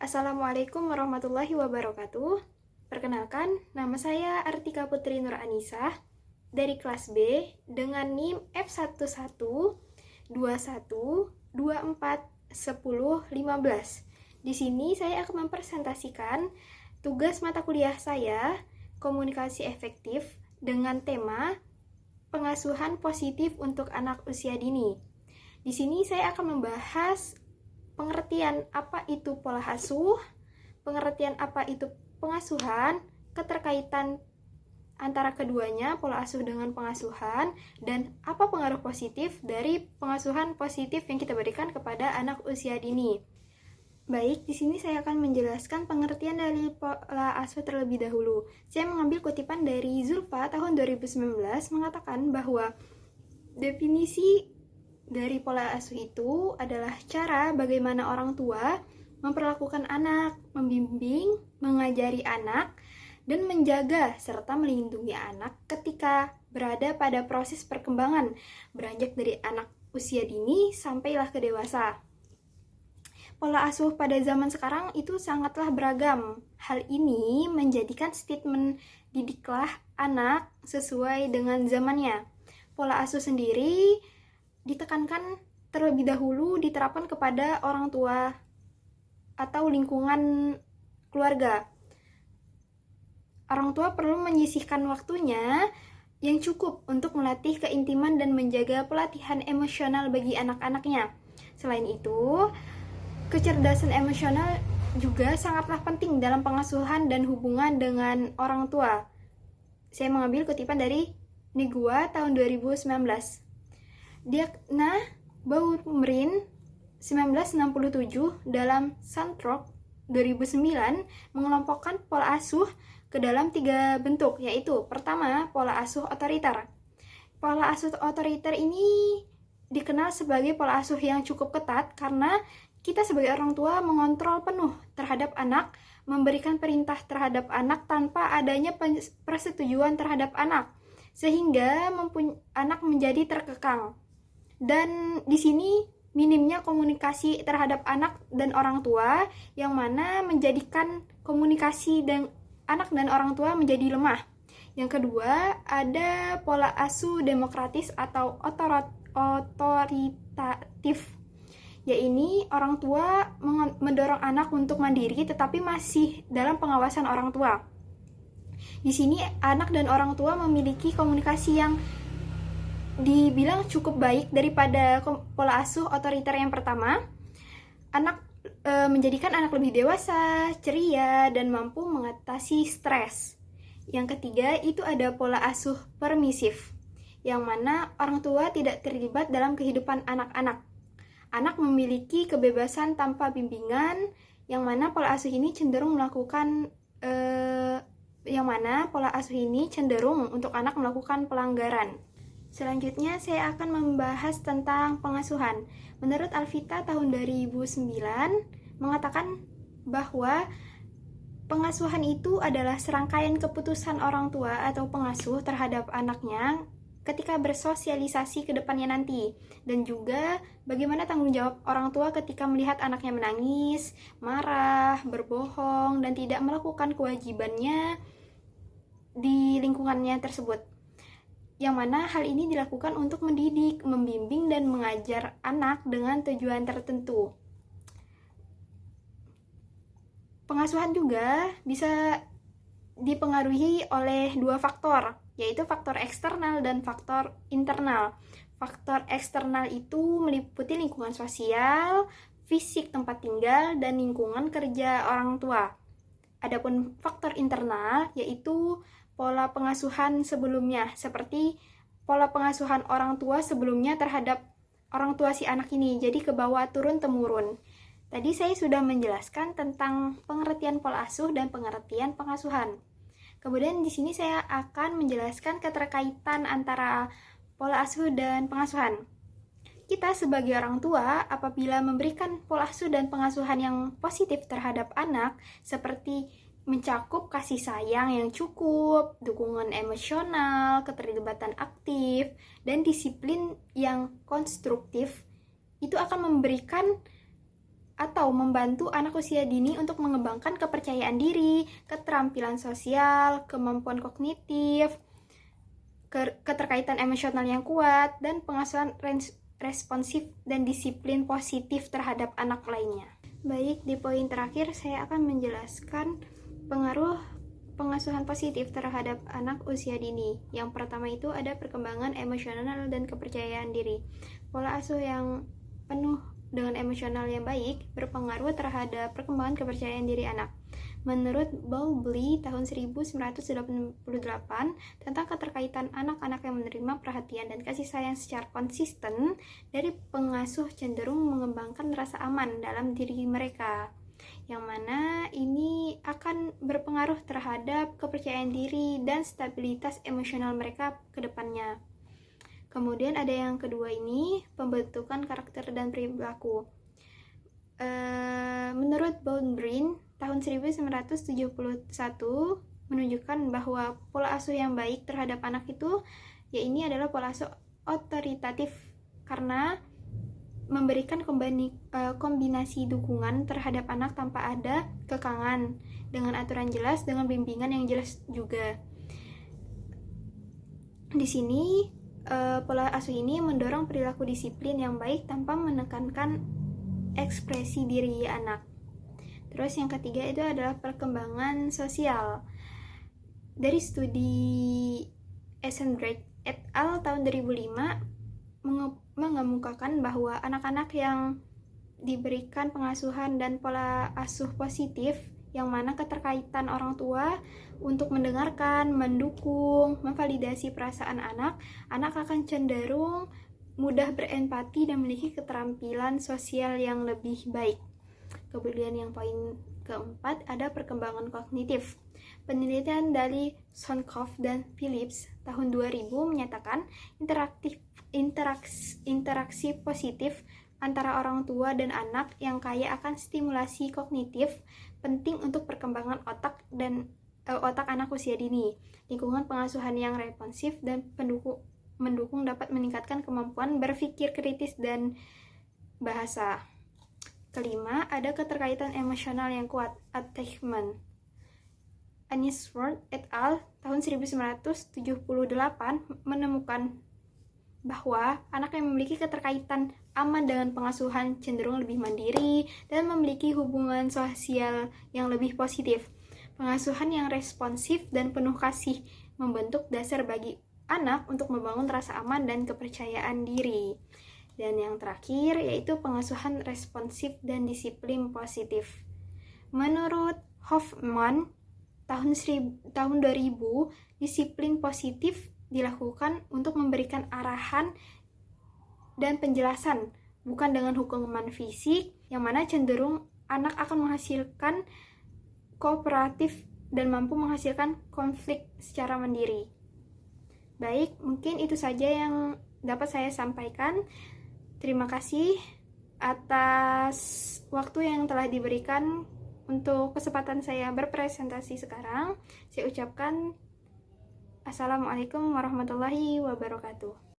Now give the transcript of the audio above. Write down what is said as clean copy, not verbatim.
Assalamualaikum warahmatullahi wabarakatuh. Perkenalkan, nama saya Artika Putri Nur Anisa dari kelas B dengan NIM F112121241015. Di sini saya akan mempresentasikan tugas mata kuliah saya, Komunikasi Efektif, dengan tema Pengasuhan Positif untuk Anak Usia Dini. Di sini saya akan membahas pengertian apa itu pola asuh, pengertian apa itu pengasuhan, keterkaitan antara keduanya, pola asuh dengan pengasuhan, dan apa pengaruh positif dari pengasuhan positif yang kita berikan kepada anak usia dini. Baik, di sini saya akan menjelaskan pengertian dari pola asuh terlebih dahulu. Saya mengambil kutipan dari Zulfa tahun 2019 mengatakan bahwa definisi dari pola asuh itu adalah cara bagaimana orang tua memperlakukan anak, membimbing, mengajari anak, dan menjaga serta melindungi anak ketika berada pada proses perkembangan, beranjak dari anak usia dini sampailah ke dewasa. Pola asuh pada zaman sekarang itu sangatlah beragam. Hal ini menjadikan statement didiklah anak sesuai dengan zamannya. Pola asuh sendiri ditekankan terlebih dahulu diterapkan kepada orang tua atau lingkungan keluarga. Orang tua perlu menyisihkan waktunya yang cukup untuk melatih keintiman dan menjaga pelatihan emosional bagi anak-anaknya. Selain itu, kecerdasan emosional juga sangatlah penting dalam pengasuhan dan hubungan dengan orang tua. Saya mengambil kutipan dari Nigua tahun 2019. Diana Baumrind 1967 dalam Suntrock 2009 mengelompokkan pola asuh ke dalam 3 bentuk, yaitu pertama, pola asuh otoriter. Pola asuh otoriter ini dikenal sebagai pola asuh yang cukup ketat karena kita sebagai orang tua mengontrol penuh terhadap anak, memberikan perintah terhadap anak tanpa adanya persetujuan terhadap anak, sehingga anak menjadi terkekang. Dan di sini minimnya komunikasi terhadap anak dan orang tua, yang mana menjadikan komunikasi dan anak dan orang tua menjadi lemah. Yang kedua, ada pola asuh demokratis atau otoritatif. Yaitu orang tua mendorong anak untuk mandiri tetapi masih dalam pengawasan orang tua. Di sini anak dan orang tua memiliki komunikasi yang dibilang cukup baik daripada pola asuh otoriter yang pertama. Anak menjadikan anak lebih dewasa, ceria, dan mampu mengatasi stres. Yang ketiga, itu ada pola asuh permisif, yang mana orang tua tidak terlibat dalam kehidupan anak-anak. Anak memiliki kebebasan tanpa bimbingan, yang mana pola asuh ini cenderung untuk anak melakukan pelanggaran. Selanjutnya saya akan membahas tentang pengasuhan. Menurut Alvita tahun 2009 mengatakan bahwa pengasuhan itu adalah serangkaian keputusan orang tua atau pengasuh terhadap anaknya ketika bersosialisasi ke depannya nanti, dan juga bagaimana tanggung jawab orang tua ketika melihat anaknya menangis, marah, berbohong, dan tidak melakukan kewajibannya di lingkungannya tersebut. Yang mana hal ini dilakukan untuk mendidik, membimbing, dan mengajar anak dengan tujuan tertentu. Pengasuhan juga bisa dipengaruhi oleh 2 faktor, yaitu faktor eksternal dan faktor internal. Faktor eksternal itu meliputi lingkungan sosial, fisik tempat tinggal, dan lingkungan kerja orang tua. Adapun faktor internal yaitu pola pengasuhan sebelumnya, seperti pola pengasuhan orang tua sebelumnya terhadap orang tua si anak ini, jadi ke bawah turun-temurun. Tadi saya sudah menjelaskan tentang pengertian pola asuh dan pengertian pengasuhan. Kemudian di sini saya akan menjelaskan keterkaitan antara pola asuh dan pengasuhan. Kita sebagai orang tua apabila memberikan pola asuh dan pengasuhan yang positif terhadap anak, seperti mencakup kasih sayang yang cukup, dukungan emosional, keterlibatan aktif, dan disiplin yang konstruktif, itu akan memberikan atau membantu anak usia dini untuk mengembangkan kepercayaan diri, keterampilan sosial, kemampuan kognitif, keterkaitan emosional yang kuat, dan pengasuhan responsif dan disiplin positif terhadap anak lainnya. Baik, di poin terakhir saya akan menjelaskan pengaruh pengasuhan positif terhadap anak usia dini. Yang pertama itu ada perkembangan emosional dan kepercayaan diri. Pola asuh yang penuh dengan emosional yang baik berpengaruh terhadap perkembangan kepercayaan diri anak. Menurut Bowlby tahun 1988 tentang keterkaitan anak-anak yang menerima perhatian dan kasih sayang secara konsisten dari pengasuh cenderung mengembangkan rasa aman dalam diri mereka, yang mana ini akan berpengaruh terhadap kepercayaan diri dan stabilitas emosional mereka ke depannya. Kemudian ada yang kedua ini, pembentukan karakter dan perilaku. Menurut Bowlby tahun 1971 menunjukkan bahwa pola asuh yang baik terhadap anak itu, ya ini adalah pola asuh otoritatif karena memberikan kombinasi dukungan terhadap anak tanpa ada kekangan, dengan aturan jelas, dengan bimbingan yang jelas juga. Di sini pola asuh ini mendorong perilaku disiplin yang baik tanpa menekankan ekspresi diri anak. Terus yang ketiga itu adalah perkembangan sosial. Dari studi Eisenberg et al. Tahun 2005 mengemukakan bahwa anak-anak yang diberikan pengasuhan dan pola asuh positif, yang mana keterkaitan orang tua untuk mendengarkan, mendukung, memvalidasi perasaan anak akan cenderung mudah berempati dan memiliki keterampilan sosial yang lebih baik. Kemudian yang poin keempat ada perkembangan kognitif. Penelitian dari Sonkoff dan Phillips tahun 2000 menyatakan interaksi positif antara orang tua dan anak yang kaya akan stimulasi kognitif penting untuk perkembangan otak anak usia dini. Lingkungan pengasuhan yang responsif dan mendukung dapat meningkatkan kemampuan berpikir kritis dan bahasa. Kelima, ada keterkaitan emosional yang kuat, attachment. Anisworth et al. Tahun 1978 menemukan bahwa anak yang memiliki keterkaitan aman dengan pengasuhan cenderung lebih mandiri dan memiliki hubungan sosial yang lebih positif. Pengasuhan yang responsif dan penuh kasih membentuk dasar bagi anak untuk membangun rasa aman dan kepercayaan diri. Dan yang terakhir yaitu pengasuhan responsif dan disiplin positif. Menurut Hoffman tahun 2000, disiplin positif dilakukan untuk memberikan arahan dan penjelasan, bukan dengan hukuman fisik, yang mana cenderung anak akan menghasilkan kooperatif dan mampu menghasilkan konflik secara mandiri. Baik, mungkin itu saja yang dapat saya sampaikan. Terima kasih atas waktu yang telah diberikan untuk kesempatan saya berpresentasi sekarang. Saya ucapkan Assalamualaikum warahmatullahi wabarakatuh.